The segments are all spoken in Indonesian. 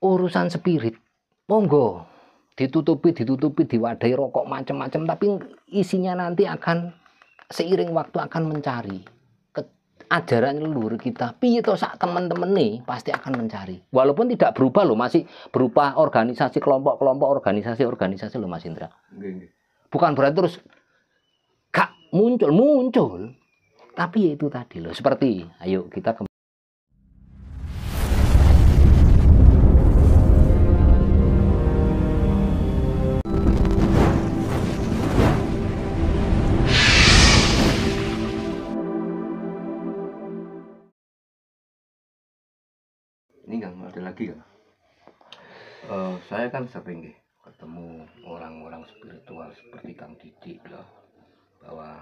urusan spirit, monggo ditutupi, diwadahi rokok macam-macam, tapi isinya nanti akan seiring waktu akan mencari ajaran leluhur kita. Piye to sak teman-teman nih pasti akan mencari. Walaupun tidak berubah loh, masih berupa organisasi kelompok-kelompok, organisasi loh Mas Indra. Bukan berarti terus gak muncul, tapi ya itu tadi loh. Seperti, ayo kita ini kan ada lagi kan, saya kan sering ketemu orang-orang spiritual seperti Kang Didik ya, bahwa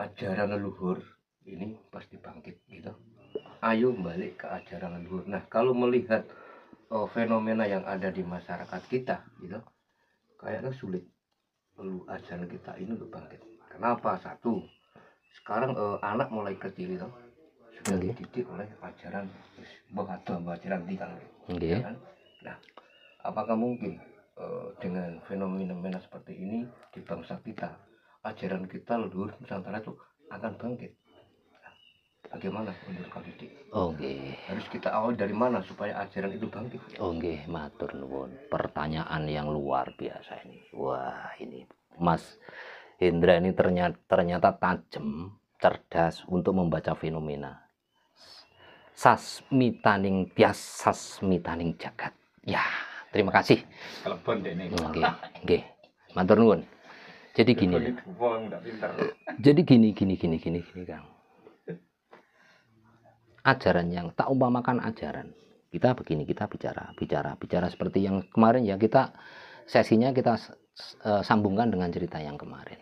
ajaran leluhur ini pasti bangkit gitu. Ayo balik ke ajaran leluhur. Nah, kalau melihat fenomena yang ada di masyarakat kita gitu, kayaknya sulit lalu ajaran kita ini untuk bangkit. Kenapa? Satu, sekarang anak mulai kecil itu sudah dididik oleh ajaran ajaran tinggal, ya kan? Nah, apakah mungkin dengan fenomena seperti ini di bangsa kita, ajaran kita leluhur Nusantara itu akan bangkit? Nah, bagaimana menurut Kang Didik? Harus kita awal dari mana supaya ajaran itu bangkit? Matur nuwun. Pertanyaan yang luar biasa ini. Wah, ini Mas Hendra ini ternyata tajam, cerdas untuk membaca fenomena. Sasmitaning tias, sasmitaning jagat. Ya, terima kasih. Nggih. Matur nuwun. Jadi gini. Kang. Ajaran yang tak umpamakan ajaran. Kita begini, kita bicara seperti yang kemarin ya, kita sesinya kita sambungkan dengan cerita yang kemarin.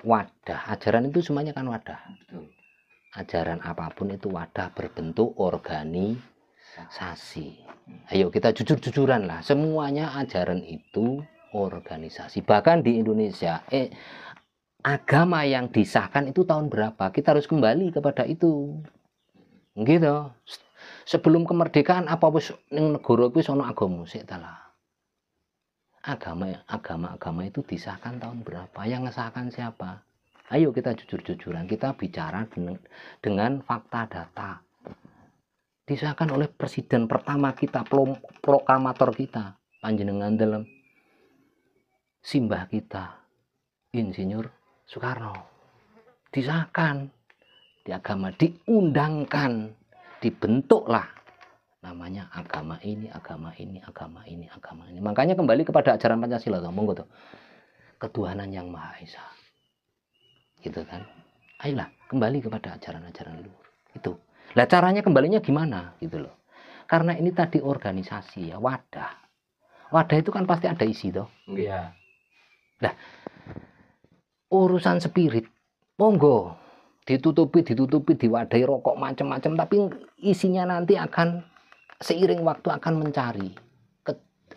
Wadah, ajaran itu semuanya kan wadah. Ajaran apapun itu wadah berbentuk organisasi. Ayo kita jujur-jujuran lah, semuanya ajaran itu organisasi. Bahkan di Indonesia agama yang disahkan itu tahun berapa? Kita harus kembali kepada itu. Gitu. Sebelum kemerdekaan apa wis ning negara kuwi ana agama sik ta lah. Agama itu disahkan tahun berapa? Yang ngesahkan siapa? Ayo kita jujur-jujuran, kita bicara dengan fakta data. Disahkan oleh presiden pertama kita, proklamator kita, panjenengan dalam simbah kita, Insinyur Soekarno. Disahkan di agama, diundangkan, dibentuklah namanya agama ini. Makanya kembali kepada ajaran Pancasila, monggo tuh. Ketuhanan yang Maha Esa. Gitu kan. Ayolah kembali kepada ajaran-ajaran leluhur. Itu. Lah caranya kembalinya gimana gitu loh. Karena ini tadi organisasi ya, wadah. Wadah itu kan pasti ada isi toh. Iya. Nah, urusan spirit, monggo ditutupi, diwadahi rokok macam-macam, tapi isinya nanti akan seiring waktu akan mencari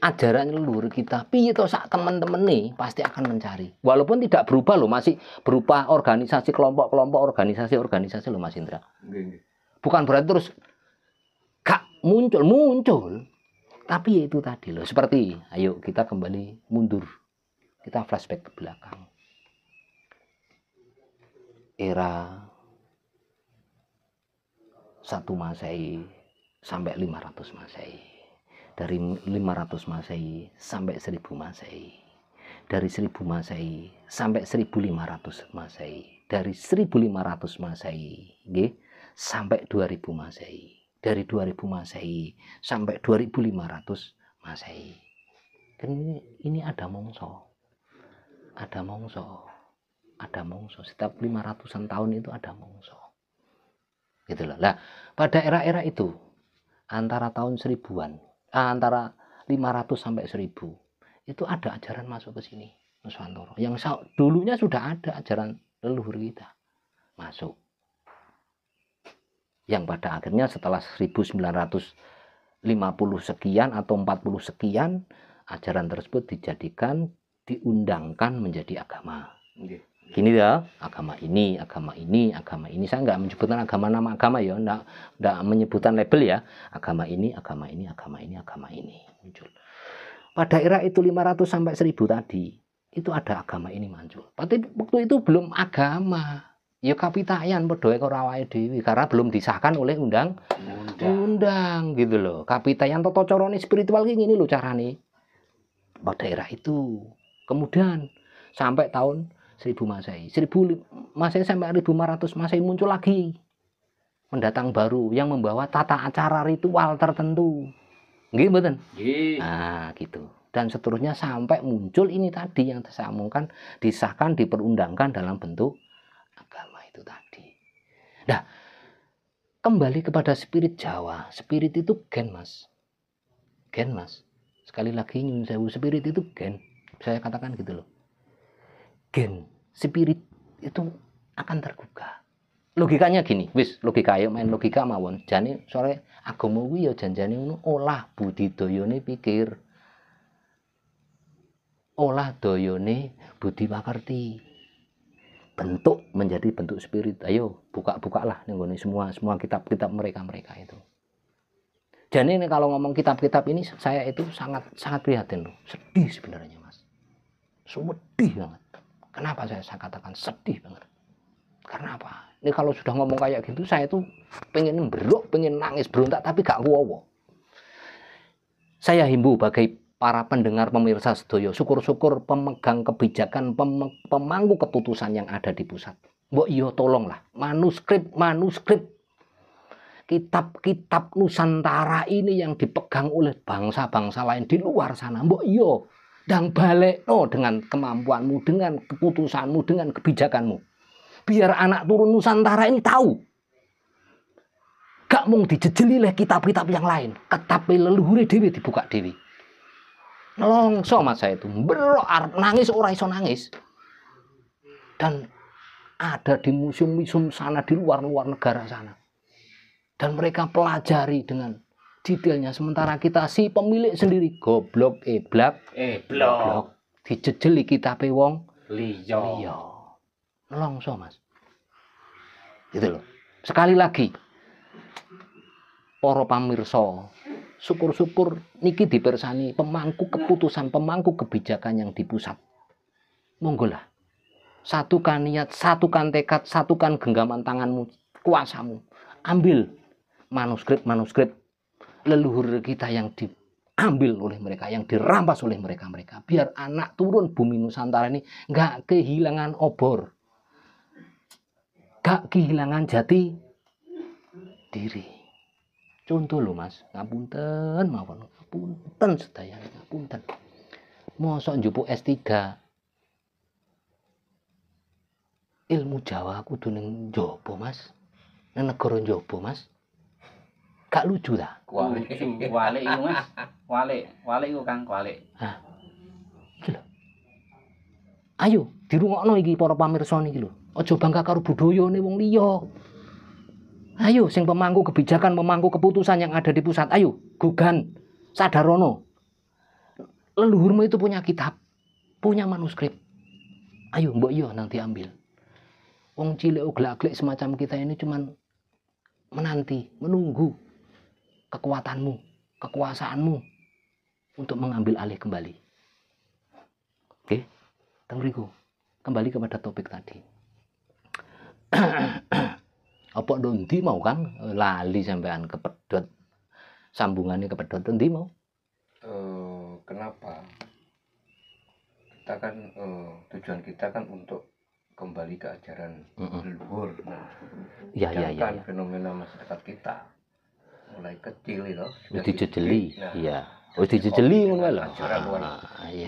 ajaran leluhur kita. Piye to sak teman-teman nih pasti akan mencari. Walaupun tidak berubah loh, masih berupa organisasi kelompok-kelompok, organisasi loh Mas Indra. Bukan berarti terus gak muncul, tapi ya itu tadi loh. Seperti, ayo kita kembali mundur, kita flashback ke belakang. Era 1 Masehi sampai 500 Masehi. Dari 500 Masehi sampai 1000 Masehi. Dari 1000 Masehi sampai 1500 Masehi. Dari 1500 Masehi sampai 2000 Masehi. Dari 2000 Masehi sampai 2500 Masehi. Kan ini ada mongso. Setiap 500-an tahun itu ada mongso. Gitu loh. Lah, pada era-era itu antara tahun 1000-an, antara 500 sampai 1000 itu ada ajaran masuk ke sini Nuswantara. Yang dulunya sudah ada ajaran leluhur kita masuk. Yang pada akhirnya setelah 1950 sekian atau 40 sekian, ajaran tersebut diundangkan menjadi agama. Gini ya, agama ini, agama ini, agama ini. Saya nggak menyebutkan agama nama agama ya, nggak menyebutkan label ya. Agama ini, agama ini, agama ini, agama ini muncul. Pada era itu 500 sampai 1000 tadi, itu ada agama ini muncul. Tapi waktu itu belum agama. Ya kapitayan padha karo awake dhewe karena belum disahkan oleh undang gitu loh. Kapitayan tata carane spiritual ki ngene lho carane. Pada era itu. Kemudian sampai tahun 1000 Masehi. 1000 Masehi sampai 1500 Masehi muncul lagi pendatang baru yang membawa tata acara ritual tertentu. Nggih mboten? Nggih. Nah, gitu. Dan seterusnya sampai muncul ini tadi yang saya omongkan, disahkan, diperundangkan dalam bentuk agama itu tadi. Nah, kembali kepada spirit Jawa. Spirit itu gen, Mas. Gen, Mas. Sekali lagi nyun sewu, spirit itu gen. Saya katakan gitu loh. Gen, spirit itu akan tergugah. Logikanya gini, wis logika ayo main logika mawon. Jane sore agama kuwi ya janjane ngono olah budidayane pikir. Olah dayane budi pakerti. Bentuk menjadi bentuk spirit. Ayo buka-bukalah ning ngene semua kitab-kitab mereka itu. Jadi ini kalau ngomong kitab-kitab ini saya itu sangat prihatin loh. Sedih sebenarnya, Mas. Sedih banget. Kenapa saya katakan sedih banget? Karena apa? Ini kalau sudah ngomong kayak gitu saya tuh pengen beruk, pengen nangis, berontak tapi gak kuwowo. Saya himbau bagi para pendengar pemirsa sedaya, syukur-syukur pemegang kebijakan, pemangku keputusan yang ada di pusat. Mbok iya tolonglah manuskrip kitab-kitab Nusantara ini yang dipegang oleh bangsa-bangsa lain di luar sana. Mbok iya dan balekno dengan kemampuanmu, dengan keputusanmu, dengan kebijakanmu. Biar anak turun Nusantara ini tahu. Gak mung dijejeli oleh kitab-kitab yang lain. Ketape leluhure dhewe dibuka dhewe. Nelongso Mas saya itu. Berok nangis ora iso nangis. Dan ada di museum-museum sana di luar negara sana. Dan mereka pelajari dengan detailnya. Sementara kita si pemilik sendiri goblok blok dijejeli kitabe wong liya. Nelongso Mas. Gitu loh. Sekali lagi para pamirsa, syukur-syukur niki dipersani pemangku keputusan, pemangku kebijakan yang di pusat. Monggolah. Satukan niat, satukan tekad, satukan genggaman tanganmu, kuasamu. Ambil manuskrip leluhur kita yang diambil oleh mereka, yang dirampas oleh mereka. Biar anak turun bumi Nusantara ini nggak kehilangan obor. Gak kehilangan jati diri. Contoh loh Mas, ngapunten mawon, ngapunten sedaya, ngapunten. Mosok njupuk S3 ilmu Jawa kudu ning njaba Mas. Nang negara njaba Mas. Gak lucu ta? Walik iku Mas. Walik iku Kang, walik. Hah. Iki lho. Ayo dirungokno iki para pamirsa niki lho. Aja bangga karo budayane wong liya. Ayo sing pemangku kebijakan, pemangku keputusan yang ada di pusat, ayo gugan, sadarono. Leluhurmu itu punya kitab, punya manuskrip. Ayo mbok yo nanti ambil. Wong cilik oglak-aglik semacam kita ini cuman menanti, menunggu kekuatanmu, kekuasaanmu untuk mengambil alih kembali. Oke, tengriku. Kembali kepada topik tadi. Apa ndi mau Kang lali sampean kepedhot sambungannya kepedhot ndi mau? Kenapa? Kita kan tujuan kita kan untuk kembali ke ajaran leluhur. Nah, ya. Fenomena masyarakat kita mulai kecil itu sudah dijejeli. Nah, iya. Dijejeli ngono lho.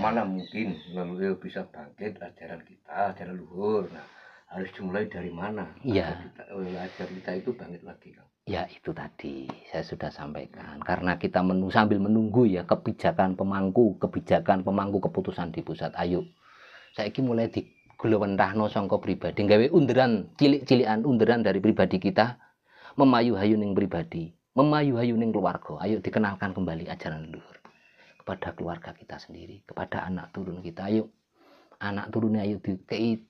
Mana mungkin leluhur bisa bangkit ajaran kita, ajaran leluhur. Nah, harus dimulai dari mana? Iya. Ajar kita itu bangkit lagi, Kang. Ya itu tadi saya sudah sampaikan. Karena kita sambil menunggu ya kebijakan pemangku keputusan di pusat. Ayo, saiki mulai digulawentahno sangka pribadi, gawe underan cilik-cilikan underan dari pribadi kita, memayu-hayu ning pribadi, memayu-hayu ning keluarga. Ayo dikenalkan kembali ajaran leluhur kepada keluarga kita sendiri, kepada anak turun kita. Ayo, anak turunnya ayo dikei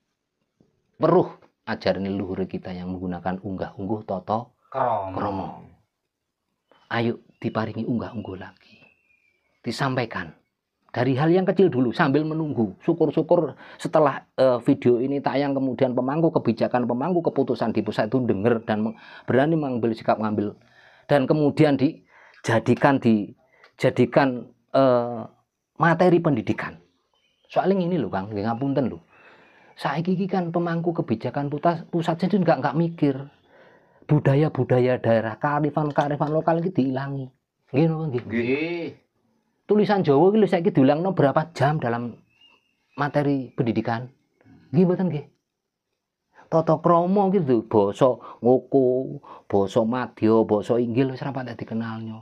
weruh ajaran leluhur kita yang menggunakan unggah-ungguh tata krama. Ayo diparingi unggah-ungguh lagi. Disampaikan dari hal yang kecil dulu sambil menunggu. Syukur-syukur setelah video ini tayang kemudian pemangku kebijakan, pemangku keputusan di pusat itu dengar dan berani mengambil sikap ngambil dan kemudian dijadikan materi pendidikan. Soalnya ini loh Kang, ngapunten loh. Saiki kan pemangku kebijakan pusat itu nggak mikir budaya-budaya daerah, kearifan lokal ini diilangi. Nggih. Tulisan Jawa iki saiki diulangno berapa jam dalam materi pendidikan? Nggih mboten nggih. Tata krama gitu, basa ngoko, basa madya, basa inggil wis ra patek dikenalnya.